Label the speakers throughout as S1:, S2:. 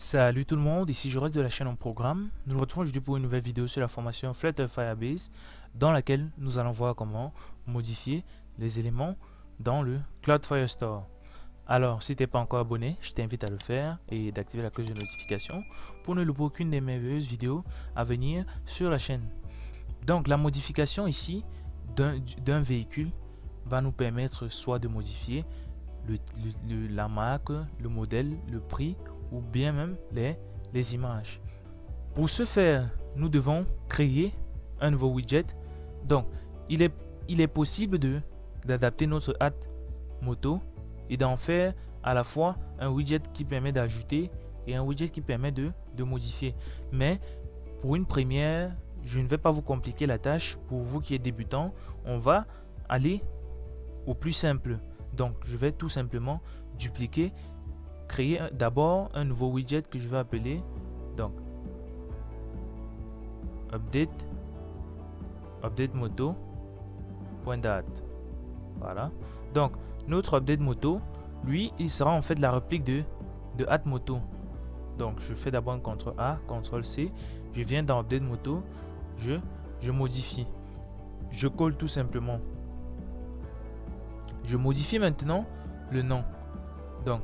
S1: Salut tout le monde, ici je reste de la chaîne en programme. Nous nous retrouvons aujourd'hui pour une nouvelle vidéo sur la formation Flutter Firebase dans laquelle nous allons voir comment modifier les éléments dans le Cloud Firestore. Alors, si tu n'es pas encore abonné, je t'invite à le faire et d'activer la cloche de notification pour ne louper aucune des merveilleuses vidéos à venir sur la chaîne. Donc, la modification ici d'un véhicule va nous permettre soit de modifier la marque, le modèle, le prix ou bien même les images. Pour ce faire, nous devons créer un nouveau widget. Donc, il est possible d'adapter notre add moto et d'en faire à la fois un widget qui permet d'ajouter et un widget qui permet de modifier. Mais pour une première, je ne vais pas vous compliquer la tâche. Pour vous qui êtes débutant, on va aller au plus simple. Donc, je vais tout simplement dupliquer, créer d'abord un nouveau widget que je vais appeler donc update moto.date. Voilà. Donc, notre update moto, lui, il sera en fait la réplique de add moto. Donc, je fais d'abord un CTRL A, CTRL C. Je viens dans update moto, je modifie. Je colle tout simplement. Je modifie maintenant le nom. Donc,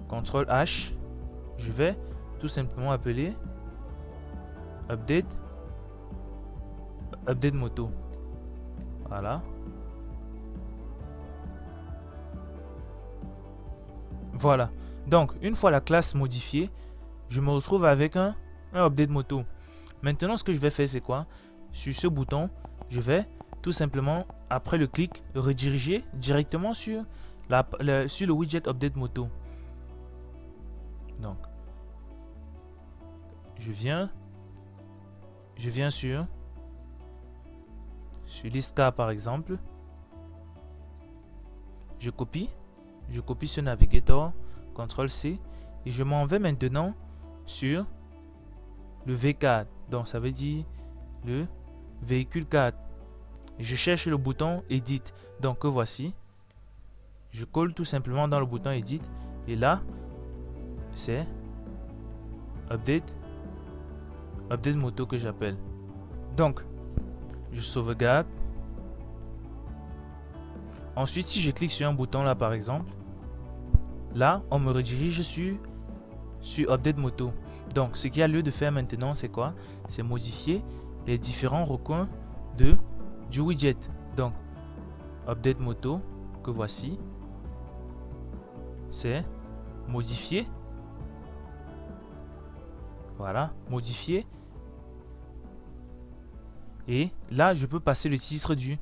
S1: CTRL H, je vais tout simplement appeler update moto. Voilà. Voilà. Donc, une fois la classe modifiée, je me retrouve avec un update moto. Maintenant, ce que je vais faire, c'est quoi? Sur ce bouton, je vais tout simplement, après le clic, rediriger directement sur le widget update moto. Donc, je viens sur l'ISCA par exemple. Je copie ce navigateur, CTRL C, et je m'en vais maintenant sur le V4. Donc, ça veut dire le véhicule 4. Je cherche le bouton Edit. Donc, voici. Je colle tout simplement dans le bouton Edit. Et là, c'est update moto que j'appelle. Donc, je sauvegarde. Ensuite, si je clique sur un bouton là par exemple, là, on me redirige sur update moto. Donc, ce qu'il y a lieu de faire maintenant, c'est quoi? C'est modifier les différents recoins du widget. Donc, update moto que voici, c'est modifier. Voilà, modifier. Et là, je peux passer le titre de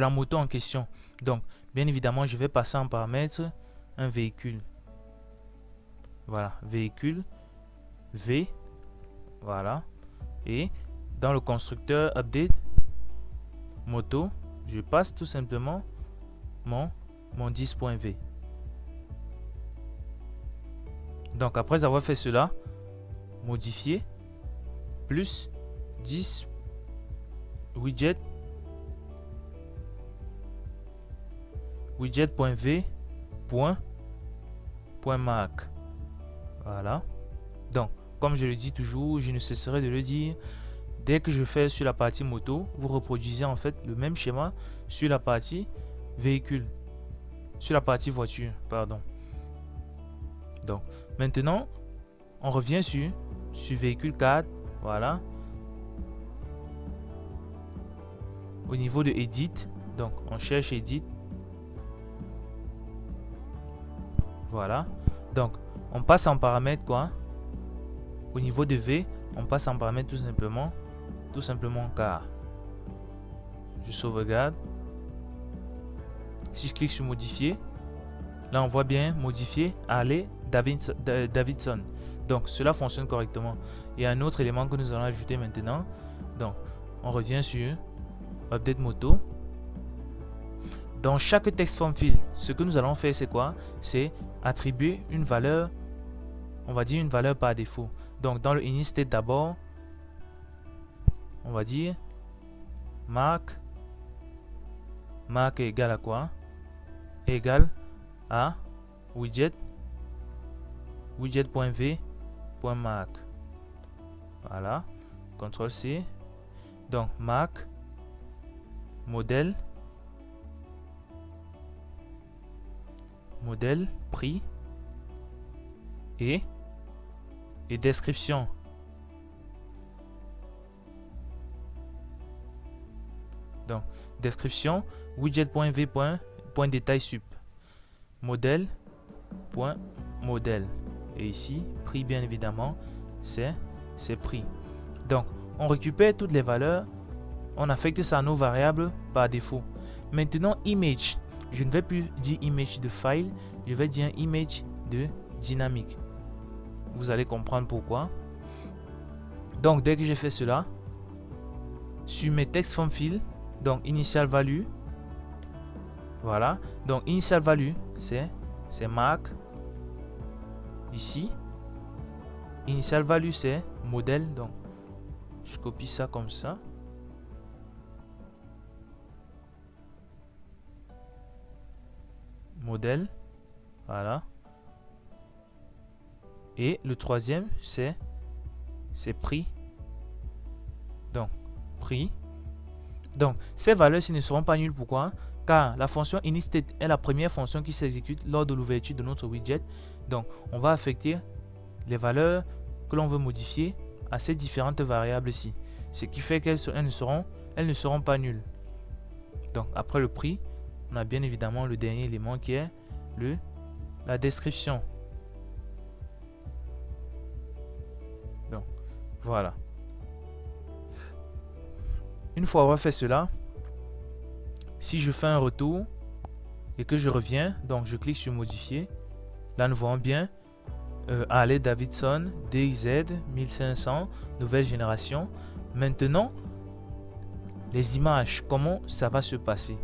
S1: la moto en question. Donc, bien évidemment, je vais passer en paramètre un véhicule. Voilà, véhicule V. Voilà. Et dans le constructeur update moto, je passe tout simplement mon 10.v. Donc, après avoir fait cela, modifier plus 10 widget.v.mark. Voilà. Donc, comme je le dis toujours, je ne cesserai de le dire, dès que je fais sur la partie moto, vous reproduisez en fait le même schéma sur la partie véhicule, sur la partie voiture, pardon. Donc, maintenant, on revient sur véhicule 4. Voilà. Au niveau de Edit, donc on cherche Edit. Voilà. Donc, on passe en paramètre quoi? Au niveau de V, on passe en paramètre tout simplement car. Je sauvegarde. Si je clique sur modifier, là on voit bien modifier Harley Davidson. Donc, cela fonctionne correctement. Il y a un autre élément que nous allons ajouter maintenant. Donc, on revient sur update moto. Dans chaque text form field, ce que nous allons faire, c'est quoi? C'est attribuer une valeur, on va dire une valeur par défaut. Donc, dans le init state d'abord, on va dire mark est égal à quoi? Égal à widget.v .mac. Voilà, CTRL C. Donc Mac, modèle, prix et description. Donc description, widget.v. Détail sup, modèle, modèle. Et ici, prix bien évidemment, c'est prix. Donc, on récupère toutes les valeurs, on affecte ça à nos variables par défaut. Maintenant, image. Je ne vais plus dire image de file, je vais dire image de dynamique. Vous allez comprendre pourquoi. Donc, dès que j'ai fait cela, sur mes text from field, donc initial value, voilà. Donc, initial value, c'est Mac. Ici, initial value, c'est modèle. Donc, je copie ça comme ça. Modèle, voilà. Et le troisième, c'est prix. Donc, prix. Donc, ces valeurs-ci ne seront pas nulles. Pourquoi? Car la fonction initState est la première fonction qui s'exécute lors de l'ouverture de notre widget. Donc, on va affecter les valeurs que l'on veut modifier à ces différentes variables-ci. Ce qui fait qu'elles ne seront pas nulles. Donc, après le prix, on a bien évidemment le dernier élément qui est la description. Donc, voilà. Une fois avoir fait cela, si je fais un retour et que je reviens, donc je clique sur modifier, là nous voyons bien Harley Davidson DZ 1500 nouvelle génération. Maintenant, les images, comment ça va se passer?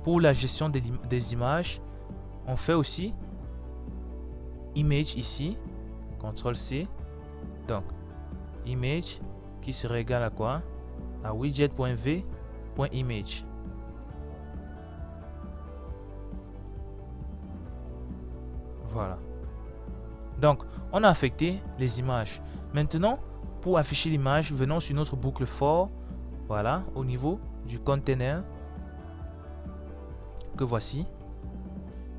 S1: Pour la gestion des images, on fait aussi image ici, CTRL C, donc image qui serait égal à quoi? À widget.v.image. Voilà. Donc, on a affecté les images. Maintenant, pour afficher l'image, venons sur notre boucle for. Voilà, au niveau du container que voici.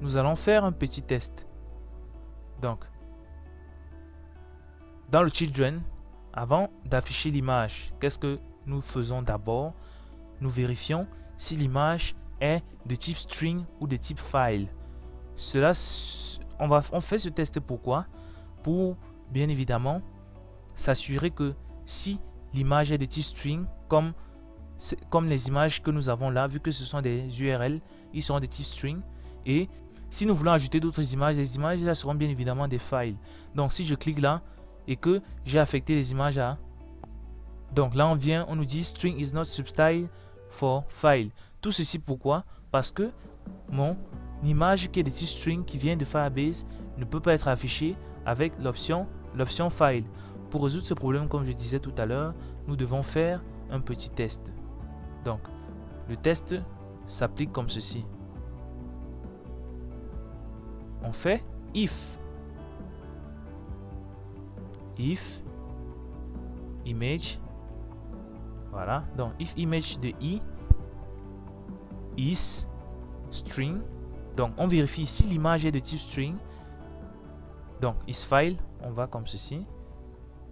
S1: Nous allons faire un petit test. Donc, dans le children, avant d'afficher l'image, qu'est-ce que nous faisons d'abord? Nous vérifions si l'image est de type string ou de type file. Cela, on fait ce test pourquoi? Pour bien évidemment s'assurer que si l'image est de type string, comme les images que nous avons là, vu que ce sont des URL, ils seront de type string. Et si nous voulons ajouter d'autres images, les images là seront bien évidemment des files. Donc si je clique là et que j'ai affecté les images à... Donc là on nous dit string is not substyle for file. Tout ceci pourquoi? Parce que mon image qui est de type string qui vient de Firebase ne peut pas être affichée avec l'option file. Pour résoudre ce problème, comme je disais tout à l'heure, nous devons faire un petit test. Donc le test s'applique comme ceci. On fait if image, voilà, donc if image de i is string, donc on vérifie si l'image est de type string, donc is file, on va comme ceci,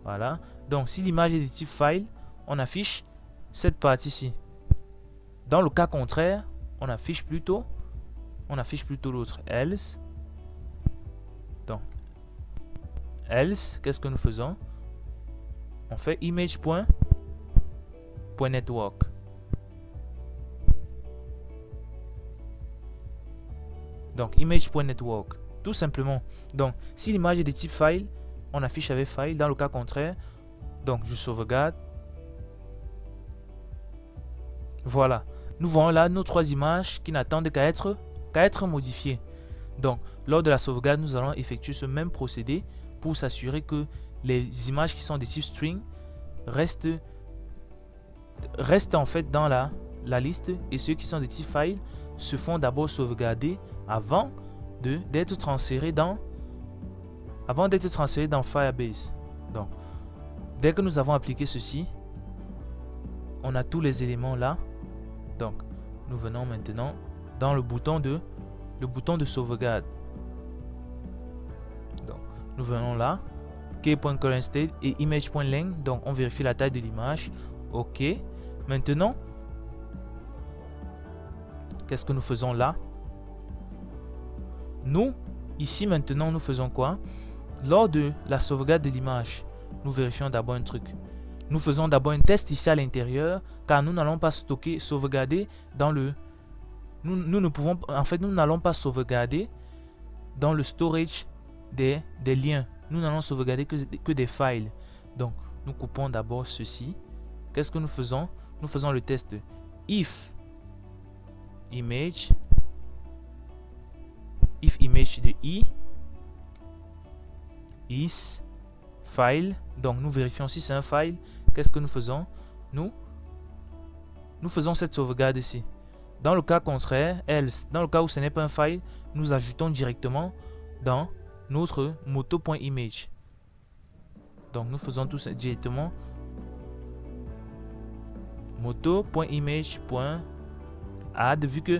S1: voilà, donc si l'image est de type file, on affiche cette partie-ci. Dans le cas contraire, on affiche plutôt l'autre, else. Donc else, qu'est-ce que nous faisons? On fait image.network. Donc image.network, tout simplement. Donc si l'image est de type file, on affiche avec file. Dans le cas contraire, donc je sauvegarde. Voilà, nous voyons là nos trois images qui n'attendent qu'à être modifiées. Donc lors de la sauvegarde, nous allons effectuer ce même procédé pour s'assurer que les images qui sont de type string restent en fait dans la liste, et ceux qui sont de type file se font d'abord sauvegarder avant d'être transférés dans avant d'être transféré dans Firebase. Donc, dès que nous avons appliqué ceci, on a tous les éléments là. Donc, nous venons maintenant dans le bouton de sauvegarde. Donc, nous venons là, key.currentState et image.length. Donc, on vérifie la taille de l'image. OK. Maintenant, qu'est-ce que nous faisons là? Nous, ici maintenant, nous faisons quoi? Lors de la sauvegarde de l'image, nous vérifions d'abord un truc. Nous faisons d'abord un test ici à l'intérieur, car nous n'allons pas sauvegarder dans le... Nous ne pouvons... En fait, nous n'allons pas sauvegarder dans le storage des liens. Nous n'allons sauvegarder que des files. Donc, nous coupons d'abord ceci. Qu'est-ce que nous faisons? Nous faisons le test if image de i is file. Donc, nous vérifions si c'est un file. Qu'est-ce que nous faisons? Nous faisons cette sauvegarde ici. Dans le cas contraire, else, dans le cas où ce n'est pas un file, nous ajoutons directement dans notre moto.image. Donc, nous faisons tout ça directement moto.image.add, vu que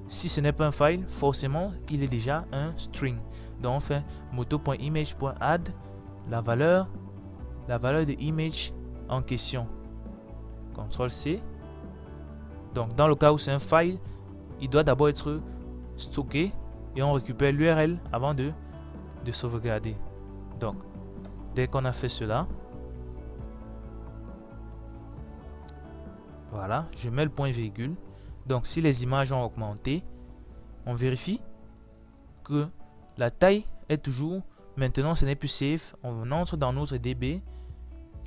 S1: si ce n'est pas un file, forcément, il est déjà un string. Donc, on fait moto.image.add la valeur de image en question. CTRL-C. Donc, dans le cas où c'est un file, il doit d'abord être stocké et on récupère l'URL avant de sauvegarder. Donc, dès qu'on a fait cela, voilà, je mets le point virgule. Donc, si les images ont augmenté, on vérifie que la taille est toujours... Maintenant, ce n'est plus safe. On entre dans notre DB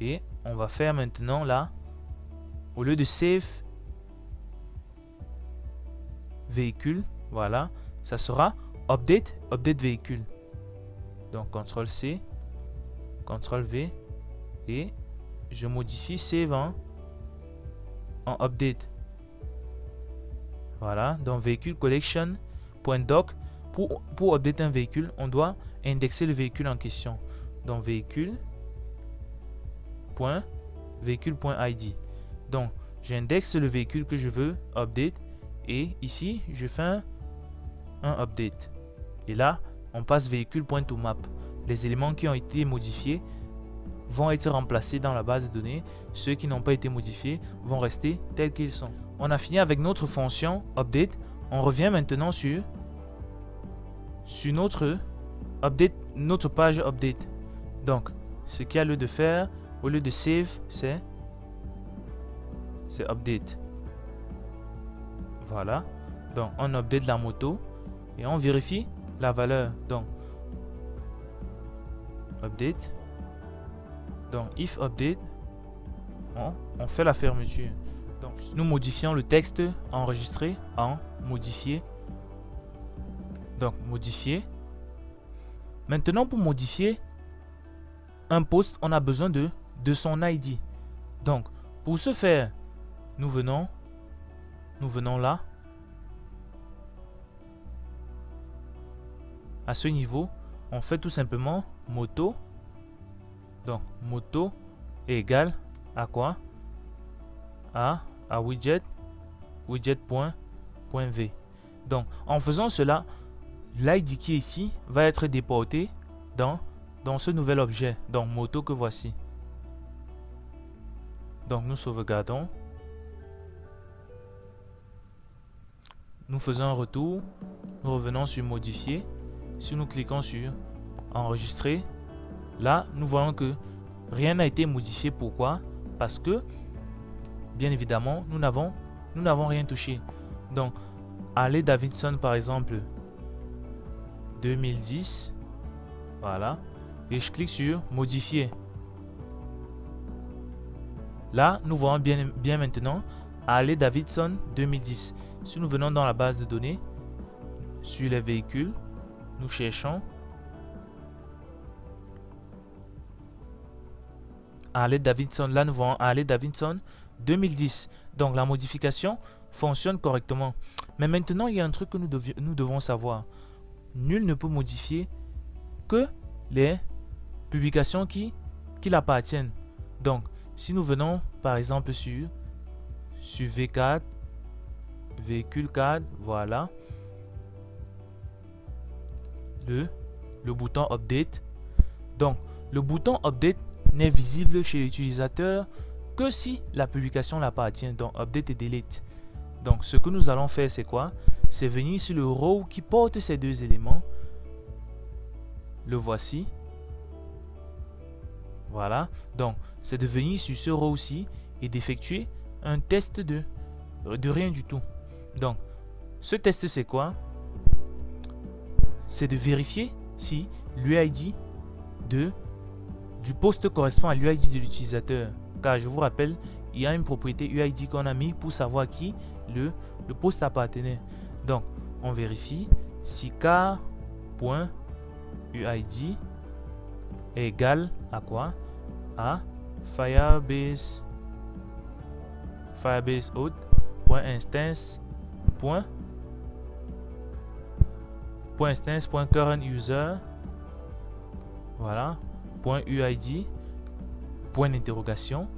S1: et on va faire maintenant là, au lieu de save véhicule, voilà, ça sera update véhicule. Donc, CTRL-C, CTRL-V et je modifie save en update. Voilà, donc véhicule collection.doc. Pour update un véhicule, on doit indexer le véhicule en question. Donc véhicule.id. Donc j'indexe le véhicule que je veux update et ici je fais un update. Et là on passe véhicule.toMap. Les éléments qui ont été modifiés vont être remplacés dans la base de données. Ceux qui n'ont pas été modifiés vont rester tels qu'ils sont. On a fini avec notre fonction update. On revient maintenant sur notre update, notre page update. Donc, ce qu'il y a lieu de faire, au lieu de save, c'est update. Voilà. Donc, on update la moto et on vérifie la valeur. Donc, update. Donc, if update, on fait la fermeture. Donc, nous modifions le texte enregistré en modifier. Donc, modifier. Maintenant, pour modifier un post, on a besoin de son ID. Donc, pour ce faire, nous venons là. À ce niveau, on fait tout simplement moto. Donc, moto est égal à quoi? À widget.v. Donc, en faisant cela, l'ID qui est ici va être déporté dans ce nouvel objet, donc moto que voici. Donc, nous sauvegardons. Nous faisons un retour. Nous revenons sur modifier. Si nous cliquons sur enregistrer, là, nous voyons que rien n'a été modifié. Pourquoi? Parce que, bien évidemment, nous n'avons rien touché. Donc, Harley Davidson, par exemple, 2010. Voilà. Et je clique sur modifier. Là, nous voyons bien maintenant Harley Davidson 2010. Si nous venons dans la base de données, sur les véhicules, nous cherchons Harley Davidson. Là, nous voyons Harley Davidson 2010. Donc, la modification fonctionne correctement. Mais maintenant, il y a un truc que nous devons savoir. Nul ne peut modifier que les publications qui l'appartiennent. Donc, si nous venons par exemple sur V4, véhicule 4, voilà, le bouton Update. Donc, le bouton Update n'est visible chez l'utilisateur que si la publication l'appartient. Donc, Update et Delete. Donc, ce que nous allons faire, c'est quoi? C'est venir sur le row qui porte ces deux éléments. Le voici. Voilà. Donc, c'est de venir sur ce row-ci et d'effectuer un test de rien du tout. Donc, ce test, c'est quoi? C'est de vérifier si l'UID du poste correspond à l'UID de l'utilisateur. Car je vous rappelle, il y a une propriété UID qu'on a mis pour savoir à qui le poste appartenait. Donc, on vérifie si car.uid est égal à quoi? À Firebase auth.instance.current user, voilà, .uid, point d'interrogation.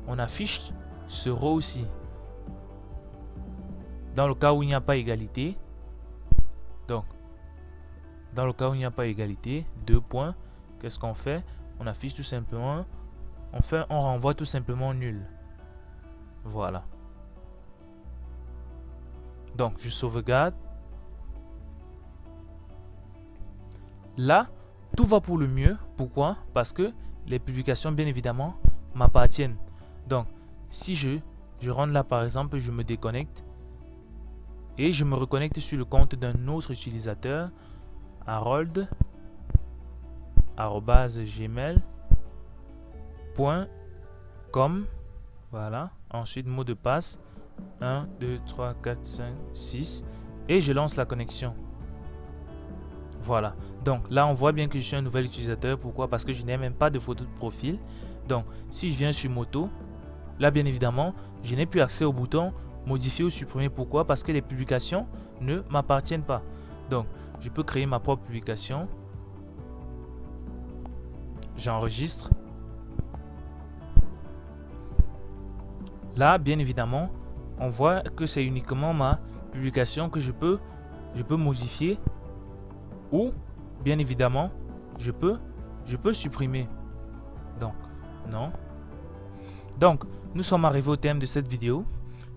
S1: On affiche ce row aussi. Dans le cas où il n'y a pas égalité, donc dans le cas où il n'y a pas égalité, deux points, qu'est-ce qu'on fait? On affiche tout simplement, on renvoie tout simplement nul. Voilà. Donc je sauvegarde. Là, tout va pour le mieux. Pourquoi? Parce que les publications, bien évidemment, m'appartiennent. Donc, si je rentre là, par exemple, je me déconnecte et je me reconnecte sur le compte d'un autre utilisateur, harold@gmail.com. Voilà. Ensuite, mot de passe 1, 2, 3, 4, 5, 6 et je lance la connexion. Voilà. Donc là, on voit bien que je suis un nouvel utilisateur. Pourquoi? Parce que je n'ai même pas de photo de profil. Donc, si je viens sur moto, là, bien évidemment, je n'ai plus accès au bouton modifier ou supprimer. Pourquoi? Parce que les publications ne m'appartiennent pas. Donc, je peux créer ma propre publication. J'enregistre. Là, bien évidemment, on voit que c'est uniquement ma publication que je peux modifier ou, bien évidemment, je peux supprimer. Donc, non. Donc, nous sommes arrivés au terme de cette vidéo.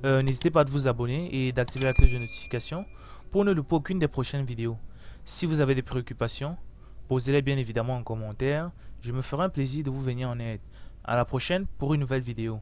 S1: N'hésitez pas à vous abonner et d'activer la cloche de notification pour ne louper aucune des prochaines vidéos. Si vous avez des préoccupations, posez-les bien évidemment en commentaire. Je me ferai un plaisir de vous venir en aide. À la prochaine pour une nouvelle vidéo.